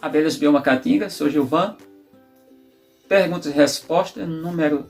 Abelhas Biomacatinga, sou Gilvan. Perguntas e respostas, número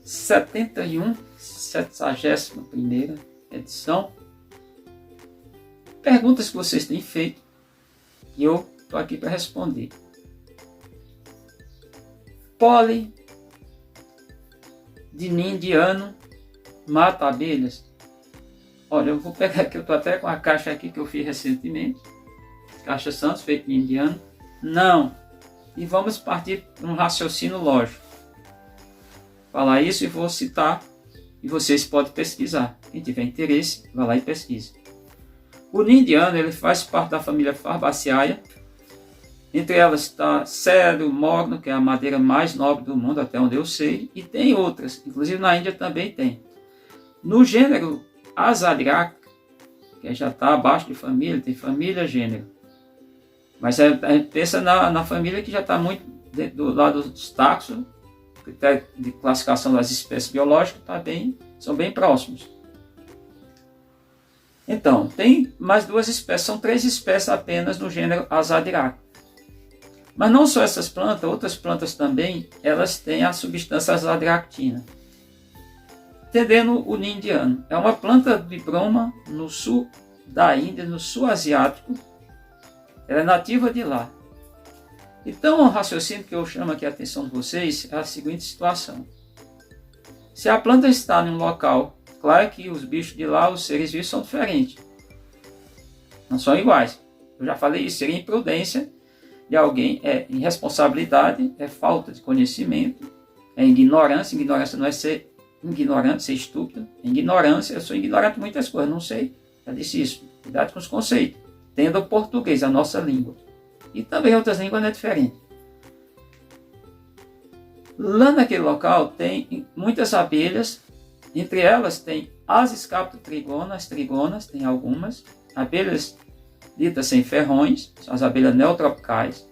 71, 71ª edição. Perguntas que vocês têm feito e eu estou aqui para responder. Pólen de ninho indiano mata abelhas? Olha, eu vou pegar aqui, eu estou até com a caixa aqui que eu fiz recentemente. Caixa Santos, feito de indiano. Não. E vamos partir para um raciocínio lógico. Falar isso e vou citar. E vocês podem pesquisar. Quem tiver interesse, vai lá e pesquise. O ninho indiano, ele faz parte da família Fabaceae. Entre elas está cedro, mogno, que é a madeira mais nobre do mundo, até onde eu sei. E tem outras. Inclusive na Índia também tem. No gênero Azadiraca, que já está abaixo de família, tem família, gênero. Mas a gente pensa na família que já está muito do lado dos taxos, critério de classificação das espécies biológicas, são bem próximos. Então, tem mais duas espécies, são 3 espécies apenas no gênero Azadiraca. Mas não só essas plantas, outras plantas também, elas têm a substância azadiractina. Entendendo o ninho indiano, é uma planta de broma no sul da Índia, no sul asiático. Ela é nativa de lá. Então, o raciocínio que eu chamo aqui a atenção de vocês é a seguinte situação. Se a planta está em um local, claro que os bichos de lá, os seres vivos são diferentes. Não são iguais. Eu já falei isso, seria imprudência de alguém, é irresponsabilidade, é falta de conhecimento, é ignorância. Ignorância não é ser ignorante, ser estúpido. Ignorância, eu sou ignorante de muitas coisas, não sei. Já disse isso. Cuidado com os conceitos. Tendo o português, a nossa língua. E também outras línguas não é diferente. Lá naquele local tem muitas abelhas. Entre elas tem as escaptotrigonas, trigonas, tem algumas. Abelhas ditas sem ferrões, são as abelhas neotropicais.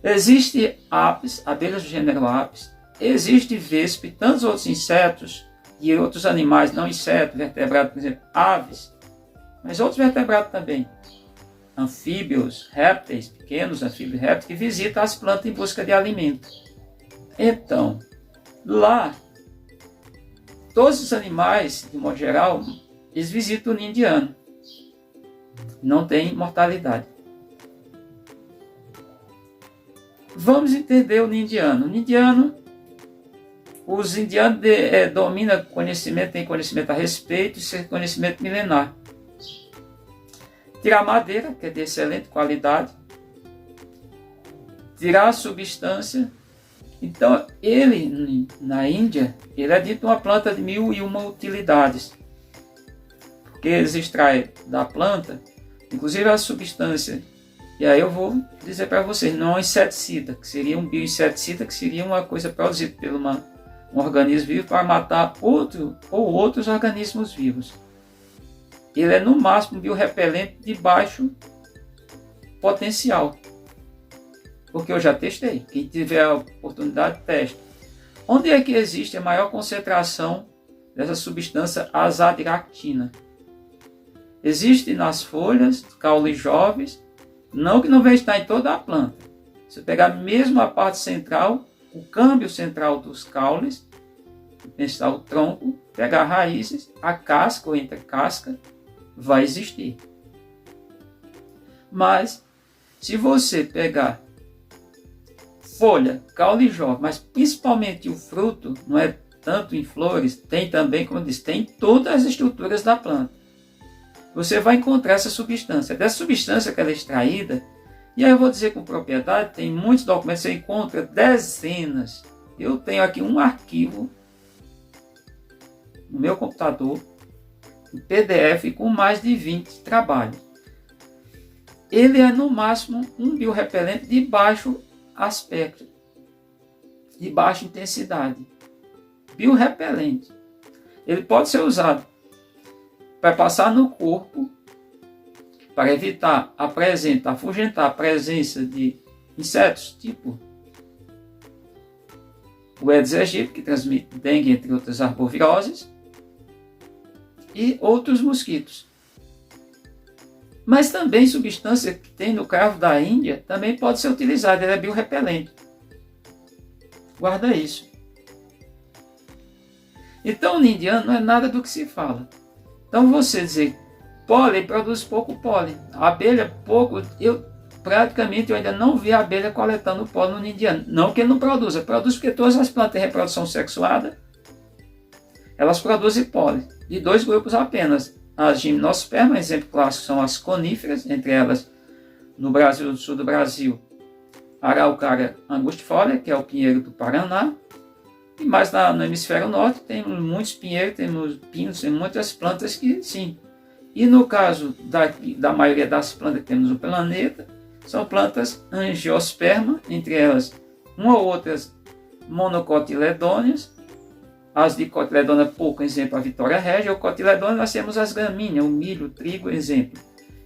Existe apis, abelhas do gênero apis. Existe vespa e tantos outros insetos e outros animais, não insetos, vertebrados, por exemplo, aves, mas outros vertebrados também. Anfíbios, répteis, pequenos anfíbios, répteis, que visitam as plantas em busca de alimento. Então, lá, todos os animais, de modo geral, eles visitam o ninho indiano. Não tem mortalidade. Vamos entender o ninho indiano. O ninho indiano, os indianos dominam conhecimento, têm conhecimento a respeito, isso é conhecimento milenar. Tirar madeira, que é de excelente qualidade. Tirar a substância. Então, ele, na Índia, ele é dito uma planta de 1001 utilidades. Porque eles extraem da planta, inclusive a substância. E aí eu vou dizer para vocês, não é um inseticida, que seria um bioinseticida, que seria uma coisa produzida por um organismo vivo para matar outro ou outros organismos vivos. Ele é no máximo um biorrepelente de baixo potencial. Porque eu já testei. Quem tiver a oportunidade, teste. Onde é que existe a maior concentração dessa substância azadiractina? Existe nas folhas, caules jovens, não que não vai estar em toda a planta. Se pegar mesmo a parte central, o câmbio central dos caules, pensar o tronco, pegar raízes, a casca ou entre casca, vai existir. Mas, se você pegar folha, caule jovem, mas principalmente o fruto, não é tanto em flores, tem também, como eu disse, tem todas as estruturas da planta. Você vai encontrar essa substância. Dessa substância que ela é extraída, e aí eu vou dizer com propriedade, tem muitos documentos, você encontra dezenas. Eu tenho aqui um arquivo no meu computador, em PDF, com mais de 20 trabalhos. Ele é no máximo um biorrepelente de baixo aspecto, de baixa intensidade. Biorrepelente. Ele pode ser usado para passar no corpo, para evitar afugentar a presença de insetos, tipo o Aedes aegypti, que transmite dengue, entre outras arboviroses, e outros mosquitos. Mas também substância que tem no cravo da Índia também pode ser utilizada, ele é biorrepelente. Guarda isso. Então o indiano não é nada do que se fala. Então você dizer pólen, produz pouco pólen. A abelha pouco, praticamente eu ainda não vi a abelha coletando pólen no indiano. Não que ele não produza, produz porque todas as plantas de reprodução sexuada, elas produzem pólen. De 2 grupos apenas. As gimnospermas, exemplo clássico, são as coníferas, entre elas, no Brasil, no sul do Brasil, a araucária angustifolia, que é o pinheiro do Paraná. E mais no hemisfério norte, temos muitos pinheiros, temos pinos, tem muitas plantas que sim. E no caso da maioria das plantas que temos no planeta, são plantas angiosperma, entre elas uma ou outras monocotiledôneas. As de cotiledônia pouco, exemplo, a Vitória Régia. O cotiledônia nós temos as gramíneas, o milho, o trigo, exemplo.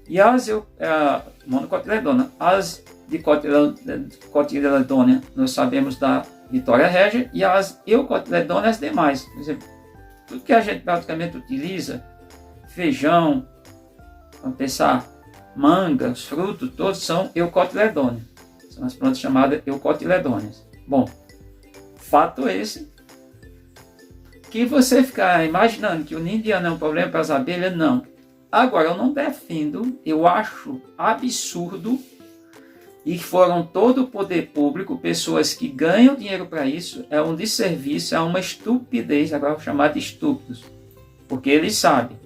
E as monocotiledônia. As de cotiledônia nós sabemos da Vitória Régia e as eucotiledônia as demais. Por exemplo, tudo que a gente praticamente utiliza, feijão, vamos pensar, mangas, frutos, todos são eucotiledônia. São as plantas chamadas eucotiledôneas. Bom, fato esse, que você ficar imaginando que o ninho indiano é um problema para as abelhas, não. Agora, eu não defendo, eu acho absurdo, e foram todo o poder público, pessoas que ganham dinheiro para isso, é um desserviço, é uma estupidez, agora eu vou chamar de estúpidos, porque eles sabem.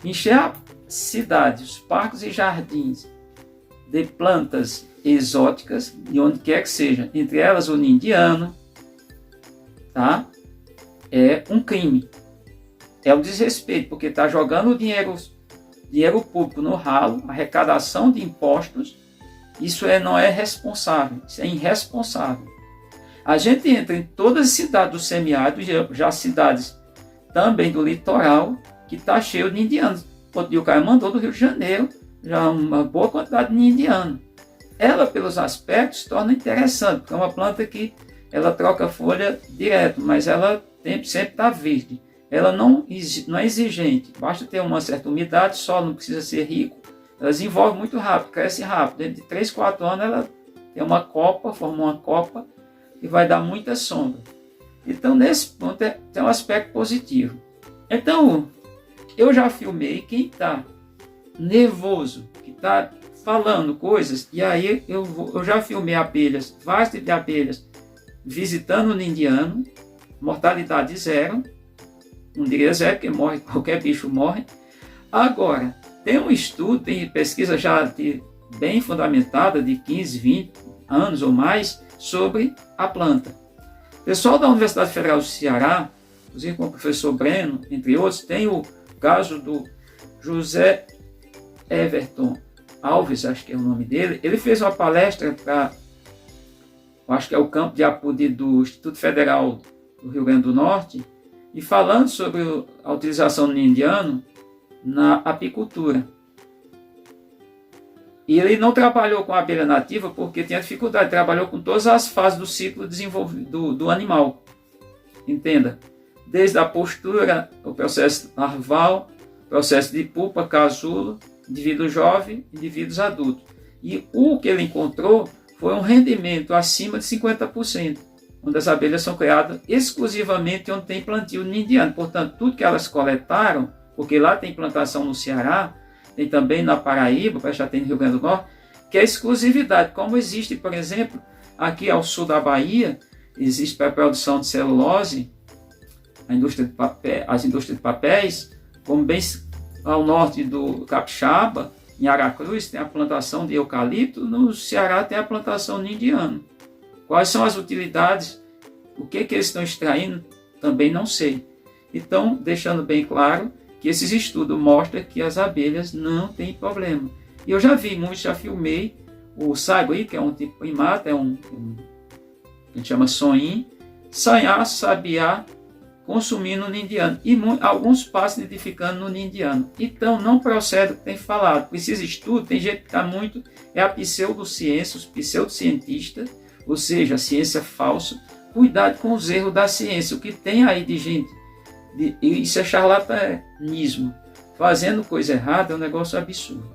Encher a cidade, os parques e jardins de plantas exóticas, de onde quer que seja, entre elas o ninho indiano, tá? É um crime, é um desrespeito, porque está jogando dinheiro público no ralo, arrecadação de impostos, isso não é responsável, isso é irresponsável. A gente entra em todas as cidades do semiárido, já cidades também do litoral, que está cheio de indianos. O cara mandou do Rio de Janeiro, já uma boa quantidade de ninho indiano. Ela, pelos aspectos, se torna interessante, porque é uma planta que ela troca folha direto, mas ela sempre está verde. Ela não é exigente, basta ter uma certa umidade, só não precisa ser rico. Ela desenvolve muito rápido, cresce rápido. Dentro de 3, 4 anos ela tem uma copa, forma uma copa e vai dar muita sombra. Então nesse ponto tem um aspecto positivo. Então eu já filmei quem está nervoso, que está falando coisas, e aí eu já filmei abelhas, vários tipos de abelhas, visitando o ninho indiano, mortalidade 0, não diria 0, porque morre, qualquer bicho morre. Agora, tem um estudo, tem pesquisa já bem fundamentada, de 15, 20 anos ou mais, sobre a planta. O pessoal da Universidade Federal do Ceará, inclusive com o professor Breno, entre outros, tem o caso do José Everton Alves, acho que é o nome dele. Ele fez uma palestra para, acho que é o campo de Apodi do Instituto Federal do Rio Grande do Norte, e falando sobre a utilização do ninho indiano na apicultura. E ele não trabalhou com a abelha nativa porque tinha dificuldade, trabalhou com todas as fases do ciclo desenvolvido do animal. Entenda, desde a postura, o processo larval, processo de pupa, casulo, indivíduo jovem, indivíduos adultos. E o que ele encontrou foi um rendimento acima de 50%, onde as abelhas são criadas exclusivamente onde tem plantio de ninho indiano. Portanto, tudo que elas coletaram, porque lá tem plantação no Ceará, tem também na Paraíba, já tem no Rio Grande do Norte, que é exclusividade, como existe, por exemplo, aqui ao sul da Bahia, existe para a produção de celulose, as indústrias de papéis, como bem ao norte do Capixaba, em Aracruz, tem a plantação de eucalipto, no Ceará tem a plantação de indiano. Quais são as utilidades, o que eles estão extraindo, também não sei. Então, deixando bem claro que esses estudos mostram que as abelhas não têm problema. E eu já vi muitos, já filmei o sagui, que é um tipo de primata, que a gente chama sonim, sanhar, sabiá, consumindo no ninho indiano. E alguns passam nidificando no ninho indiano. Então, não procede o que tem falado. Precisa estudo, tem gente que está muito, é a pseudociência, os pseudocientistas, ou seja, a ciência falsa. Cuidado com os erros da ciência. O que tem aí de gente, isso é charlatanismo. Fazendo coisa errada é um negócio absurdo.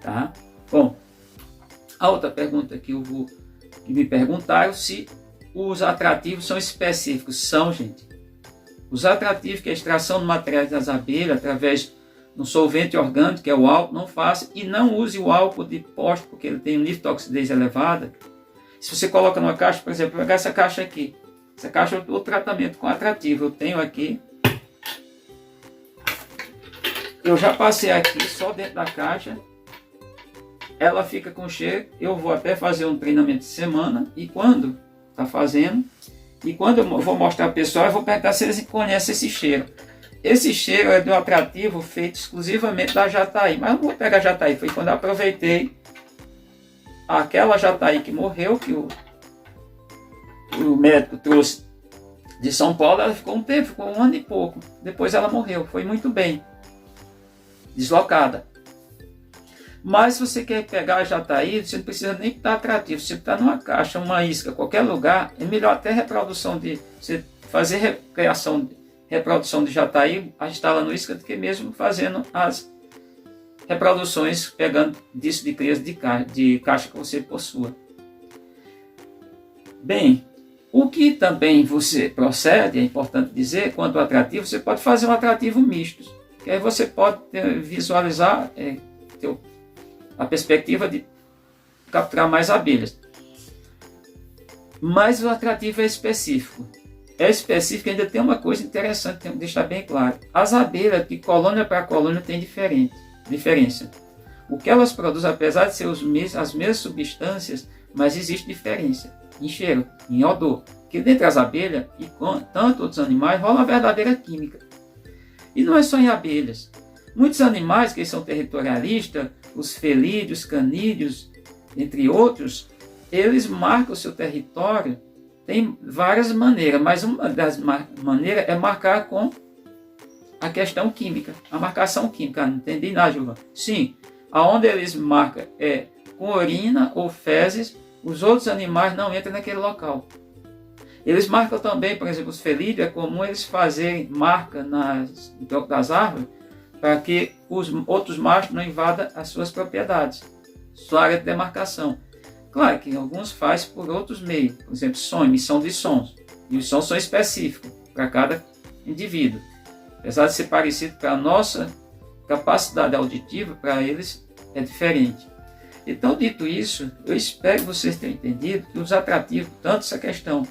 tá? Bom, a outra pergunta que me perguntaram se os atrativos são específicos. São, gente. Os atrativos, que é a extração de materiais das abelhas através de um solvente orgânico, que é o álcool, não faça, e não use o álcool de poste, porque ele tem um nível de toxidez elevada. Se você coloca numa caixa, por exemplo, vou pegar essa caixa aqui. Essa caixa é o tratamento com atrativo. Eu tenho aqui. Eu já passei aqui só dentro da caixa. Ela fica com cheiro. Eu vou até fazer um treinamento de semana. E quando está fazendo, e quando eu vou mostrar para o pessoal, eu vou perguntar se eles conhecem esse cheiro. Esse cheiro é de um atrativo feito exclusivamente da jataí. Mas eu não vou pegar jataí. Foi quando eu aproveitei aquela jataí que morreu, que o médico trouxe de São Paulo. Ela ficou um tempo, ficou 1 ano e pouco. Depois ela morreu. Foi muito bem. Deslocada. Mas se você quer pegar a jataí, você não precisa nem estar atrativo. Se você está numa caixa, uma isca, qualquer lugar, é melhor até reprodução de... Você fazer reprodução de jataí, instalando isca, do que mesmo fazendo as reproduções, pegando disso de crias de caixa que você possua. Bem, o que também você procede, é importante dizer, quanto ao atrativo, você pode fazer um atrativo misto. Que aí você pode visualizar a perspectiva de capturar mais abelhas. Mas o atrativo é específico. É específico, ainda tem uma coisa interessante, tem que deixar bem claro. As abelhas, de colônia para colônia, têm diferença. O que elas produzem, apesar de ser as mesmas substâncias, mas existe diferença em cheiro, em odor. Porque dentre as abelhas e tanto outros animais, rola uma verdadeira química. E não é só em abelhas. Muitos animais que são territorialistas, os felídeos, canídeos, entre outros, eles marcam o seu território. Tem várias maneiras, mas uma das maneiras é marcar com a questão química, a marcação química. Não entendi nada, Gilvan? Sim, aonde eles marcam é com urina ou fezes, os outros animais não entram naquele local. Eles marcam também, por exemplo, os felídeos, é comum eles fazerem marca no tronco das árvores para que os outros machos não invadam as suas propriedades, sua área de demarcação. Claro que alguns fazem por outros meios, por exemplo, emissão de sons. E os sons são específicos para cada indivíduo. Apesar de ser parecido para a nossa capacidade auditiva, para eles é diferente. Então, dito isso, eu espero que vocês tenham entendido que os atrativos, tanto essa questão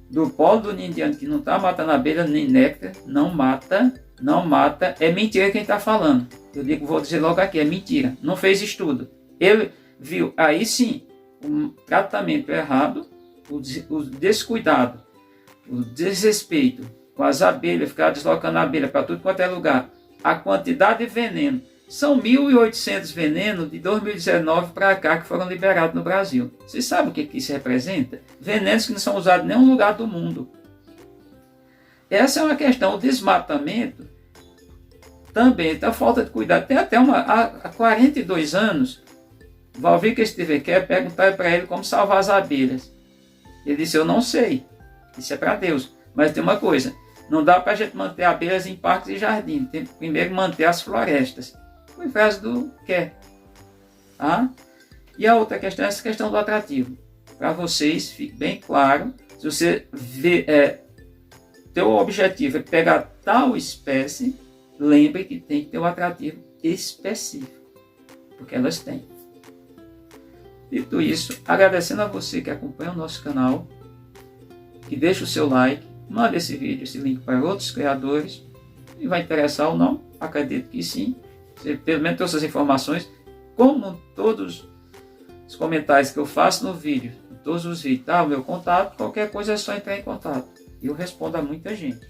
do polo do ninho indiano, que não está matando a abelha nem néctar, não mata, é mentira quem está falando. Vou dizer logo aqui, é mentira, não fez estudo. Ele viu, aí sim, o tratamento errado, o descuidado, o desrespeito com as abelhas, ficar deslocando a abelha para tudo quanto é lugar, a quantidade de veneno. São 1.800 venenos de 2019 para cá que foram liberados no Brasil. Vocês sabem o que isso representa? Venenos que não são usados em nenhum lugar do mundo. Essa é uma questão. O desmatamento também, então, falta de cuidado. Tem até há 42 anos, Valvir que esteve aqui, perguntaram para ele como salvar as abelhas. Ele disse, eu não sei. Isso é para Deus. Mas tem uma coisa, não dá para a gente manter abelhas em parques e jardins. Tem que primeiro manter as florestas. O inverso do quer. Tá? E a outra questão é essa questão do atrativo. Para vocês, fique bem claro, se você vê, teu objetivo é pegar tal espécie, lembre que tem que ter um atrativo específico, porque elas têm. Dito isso, agradecendo a você que acompanha o nosso canal, que deixa o seu like, manda esse vídeo, esse link para outros criadores, e vai interessar ou não, acredito que sim. Você pelo menos tem essas informações, como todos os comentários que eu faço no vídeo, todos os vídeos, tá? O meu contato, qualquer coisa é só entrar em contato. Eu respondo a muita gente.